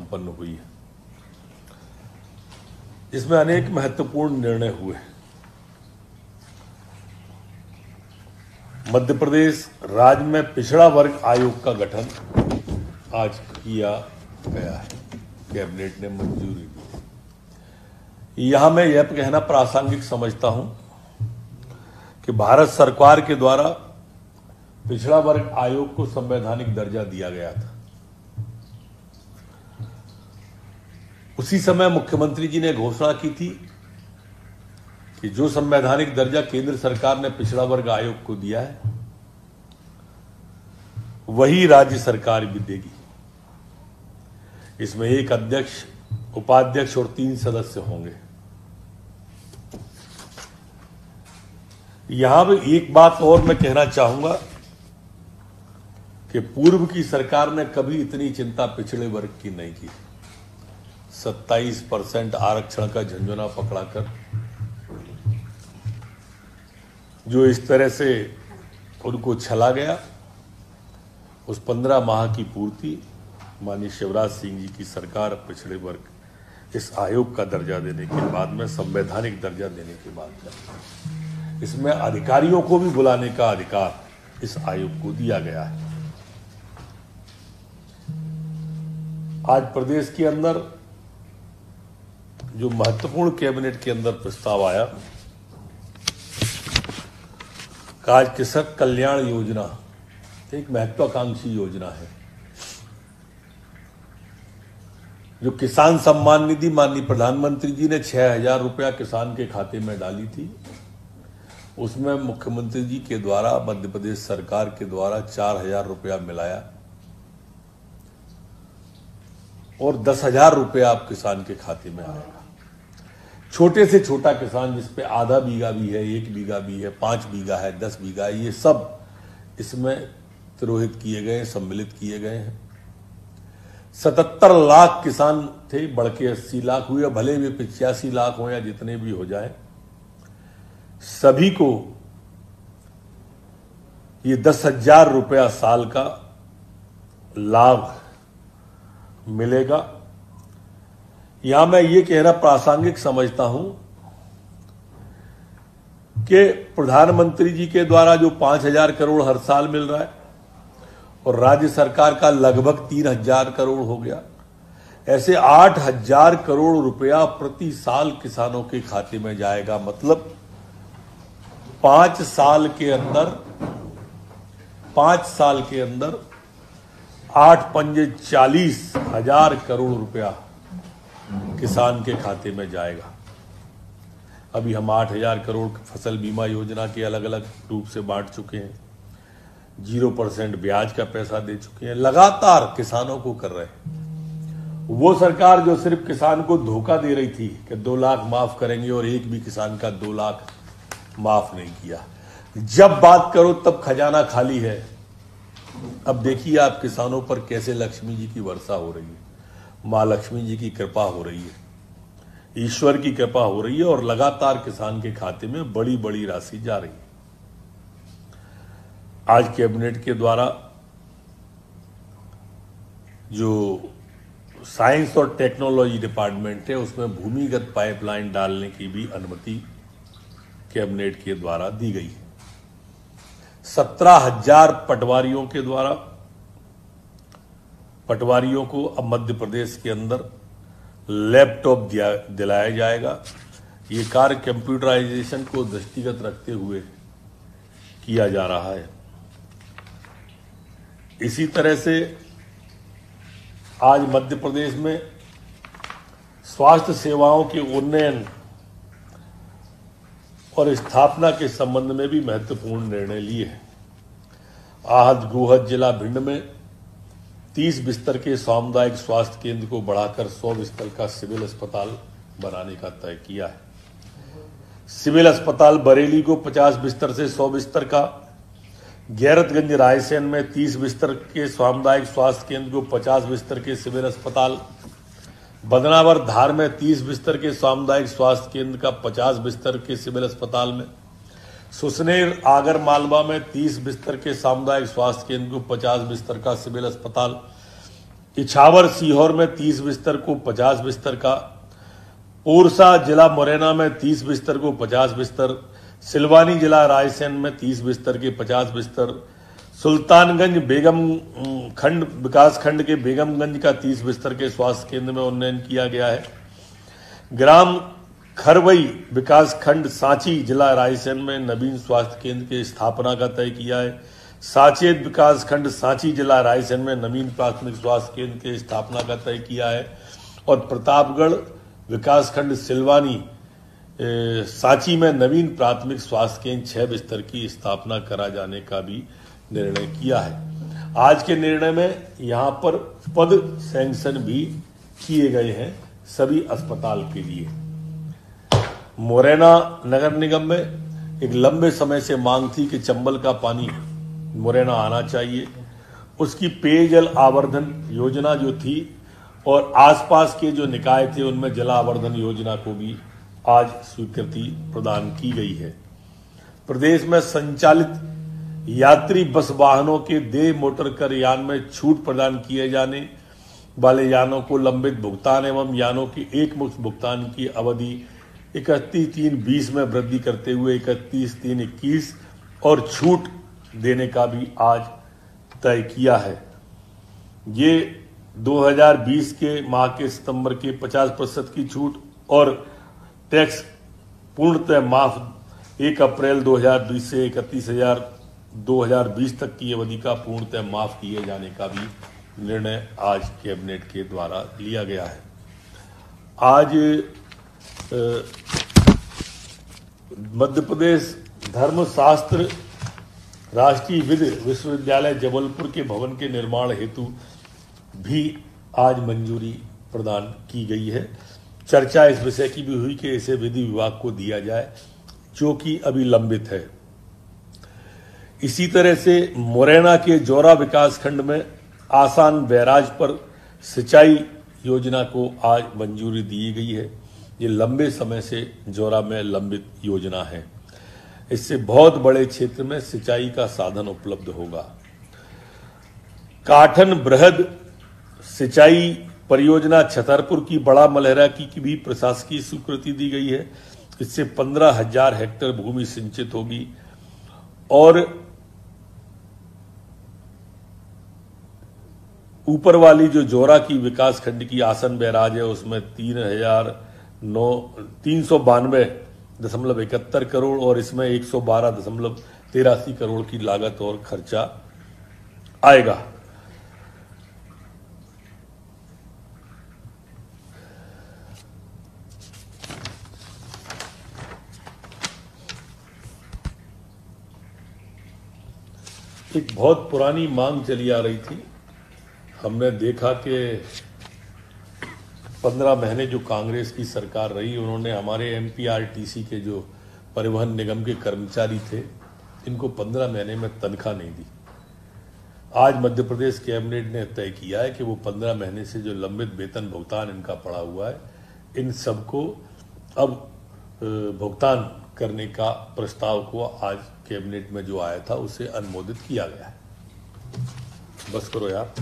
संपन्न हुई है। इसमें अनेक महत्वपूर्ण निर्णय हुए। मध्य प्रदेश राज्य में पिछड़ा वर्ग आयोग का गठन आज किया गया है, कैबिनेट ने मंजूरी दी। यहां मैं यह कहना प्रासंगिक समझता हूं कि भारत सरकार के द्वारा पिछड़ा वर्ग आयोग को संवैधानिक दर्जा दिया गया था। उसी समय मुख्यमंत्री जी ने घोषणा की थी कि जो संवैधानिक दर्जा केंद्र सरकार ने पिछड़ा वर्ग आयोग को दिया है वही राज्य सरकार भी देगी। इसमें एक अध्यक्ष, उपाध्यक्ष और 3 सदस्य होंगे। यहां भी एक बात और मैं कहना चाहूंगा कि पूर्व की सरकार ने कभी इतनी चिंता पिछड़े वर्ग की नहीं की। 27% आरक्षण का झंझोना पकड़ाकर जो इस तरह से उनको छला गया, उस 15 माह की पूर्ति माननीय शिवराज सिंह जी की सरकार पिछड़े वर्ग इस आयोग का दर्जा देने के बाद में, संवैधानिक दर्जा देने के बाद में, इसमें अधिकारियों को भी बुलाने का अधिकार इस आयोग को दिया गया है। आज प्रदेश के अंदर जो महत्वपूर्ण कैबिनेट के अंदर प्रस्ताव आया, आज कृषक कल्याण योजना एक महत्वाकांक्षी योजना है। जो किसान सम्मान निधि माननीय प्रधानमंत्री जी ने 6,000 रुपया किसान के खाते में डाली थी, उसमें मुख्यमंत्री जी के द्वारा, मध्य प्रदेश सरकार के द्वारा 4,000 रुपया मिलाया और 10,000 रुपया आप किसान के खाते में आएगा। छोटे से छोटा किसान जिसपे आधा बीघा भी है, 1 बीघा भी है, 5 बीघा है, 10 बीघा है, ये सब इसमें तिरोहित किए गए, सम्मिलित किए गए हैं। 77 लाख किसान थे, बढ़ के 80 लाख हुए, भले वे 85 लाख हो या जितने भी हो जाए, सभी को ये 10,000 रुपया साल का लाभ मिलेगा। यहां मैं ये कहना प्रासंगिक समझता हूं कि प्रधानमंत्री जी के द्वारा जो 5,000 करोड़ हर साल मिल रहा है और राज्य सरकार का लगभग 3,000 करोड़ हो गया, ऐसे 8,000 करोड़ रुपया प्रति साल किसानों के खाते में जाएगा। मतलब 5 साल के अंदर 8 पंजे 40,000 करोड़ रुपया किसान के खाते में जाएगा। अभी हम 8,000 करोड़ फसल बीमा योजना के अलग अलग रूप से बांट चुके हैं, 0% ब्याज का पैसा दे चुके हैं, लगातार किसानों को कर रहे हैं। वो सरकार जो सिर्फ किसान को धोखा दे रही थी कि 2 लाख माफ करेंगे और एक भी किसान का 2 लाख माफ नहीं किया। जब बात करो तब खजाना खाली है। अब देखिए आप किसानों पर कैसे लक्ष्मी जी की वर्षा हो रही है, मां लक्ष्मी जी की कृपा हो रही है, ईश्वर की कृपा हो रही है और लगातार किसान के खाते में बड़ी बड़ी राशि जा रही है। आज कैबिनेट के द्वारा जो साइंस और टेक्नोलॉजी डिपार्टमेंट है उसमें भूमिगत पाइपलाइन डालने की भी अनुमति कैबिनेट के द्वारा दी गई है। 17,000 पटवारियों के द्वारा पटवारियों को अब मध्य प्रदेश के अंदर लैपटॉप दिलाया जाएगा। ये कार्य कंप्यूटराइजेशन को दृष्टिगत रखते हुए किया जा रहा है। इसी तरह से आज मध्य प्रदेश में स्वास्थ्य सेवाओं के उन्नयन और स्थापना के संबंध में भी महत्वपूर्ण निर्णय लिए हैं। आहत गोहद जिला भिंड में 30 बिस्तर के सामुदायिक स्वास्थ्य केंद्र को बढ़ाकर 100 बिस्तर का सिविल अस्पताल बनाने का तय किया है। सिविल अस्पताल बरेली को 50 बिस्तर से 100 बिस्तर का, गैरतगंज रायसेन में 30 बिस्तर के सामुदायिक स्वास्थ्य केंद्र को 50 बिस्तर के सिविल अस्पताल, बदनावर धार में 30 बिस्तर के सामुदायिक स्वास्थ्य केंद्र का 50 बिस्तर के सिविल अस्पताल में, सुसनेर आगर मालवा में 30 बिस्तर के सामुदायिक स्वास्थ्य केंद्र को 50 बिस्तर का सिविल अस्पताल, इछावर सीहोर में 30 बिस्तर को 50 बिस्तर का, ओरसा जिला मुरैना में 30 बिस्तर को 50 बिस्तर, सिलवानी जिला रायसेन में 30 बिस्तर के 50 बिस्तर, सुल्तानगंज बेगम खंड विकास खंड के बेगमगंज का 30 बिस्तर के स्वास्थ्य केंद्र में उन्नयन किया गया है। ग्राम खरवई विकास खंड सांची जिला रायसेन में नवीन स्वास्थ्य केंद्र की स्थापना का तय किया है। साचेत विकास खंड सांची जिला रायसेन में नवीन प्राथमिक स्वास्थ्य केंद्र की स्थापना का तय किया है। और प्रतापगढ़ विकास खंड सिलवानी सांची में नवीन प्राथमिक स्वास्थ्य केंद्र 6 बिस्तर की स्थापना करा जाने का भी निर्णय किया है। आज के निर्णय में यहां पर पद सैंक्शन भी किए गए हैं सभी अस्पताल के लिए। मुरैना नगर निगम में एक लंबे समय से मांग थी कि चंबल का पानी मुरैना आना चाहिए। उसकी पेयजल आवर्धन योजना जो थी और आसपास के जो निकाय थे उनमें जलावर्धन योजना को भी आज स्वीकृति प्रदान की गई है। प्रदेश में संचालित यात्री बस वाहनों के देय मोटर कर यान में छूट प्रदान किए जाने वाले यानों को लंबित भुगतान एवं यानों की एक मुश्त भुगतान की अवधि 31/3/20 में वृद्धि करते हुए 31/3/21 और छूट देने का भी आज तय किया है। ये 2020 के माह के सितंबर के 50% की छूट और टैक्स पूर्णतः माफ 1 अप्रैल 2020 से 31/2020 तक की अवधि का पूर्णतः माफ किए जाने का भी निर्णय आज कैबिनेट के द्वारा लिया गया है। आज मध्य प्रदेश धर्मशास्त्र राष्ट्रीय विधि विश्वविद्यालय जबलपुर के भवन के निर्माण हेतु भी आज मंजूरी प्रदान की गई है। चर्चा इस विषय की भी हुई कि इसे विधि विभाग को दिया जाए, जो कि अभी लंबित है। इसी तरह से मुरैना के जौरा विकास खंड में आसान बैराज पर सिंचाई योजना को आज मंजूरी दी गई है। ये लंबे समय से जौरा में लंबित योजना है। इससे बहुत बड़े क्षेत्र में सिंचाई का साधन उपलब्ध होगा। काठन बृहद सिंचाई परियोजना छतरपुर की बड़ा मलहरा की भी प्रशासकीय स्वीकृति दी गई है। इससे 15,000 हेक्टेयर भूमि सिंचित होगी और ऊपर वाली जो जौरा की विकास खंड की आसन बैराज है उसमें 392.71 करोड़ और इसमें 112.83 करोड़ की लागत और खर्चा आएगा। एक बहुत पुरानी मांग चली आ रही थी। हमने देखा कि 15 महीने जो कांग्रेस की सरकार रही, उन्होंने हमारे एमपीआरटीसी के जो परिवहन निगम के कर्मचारी थे, इनको 15 महीने में तनख्वाह नहीं दी। आज मध्य प्रदेश कैबिनेट ने तय किया है कि वो 15 महीने से जो लंबित वेतन भुगतान इनका पड़ा हुआ है, इन सबको अब भुगतान करने का प्रस्ताव को आज कैबिनेट में जो आया था उसे अनुमोदित किया गया है। बस करो यार।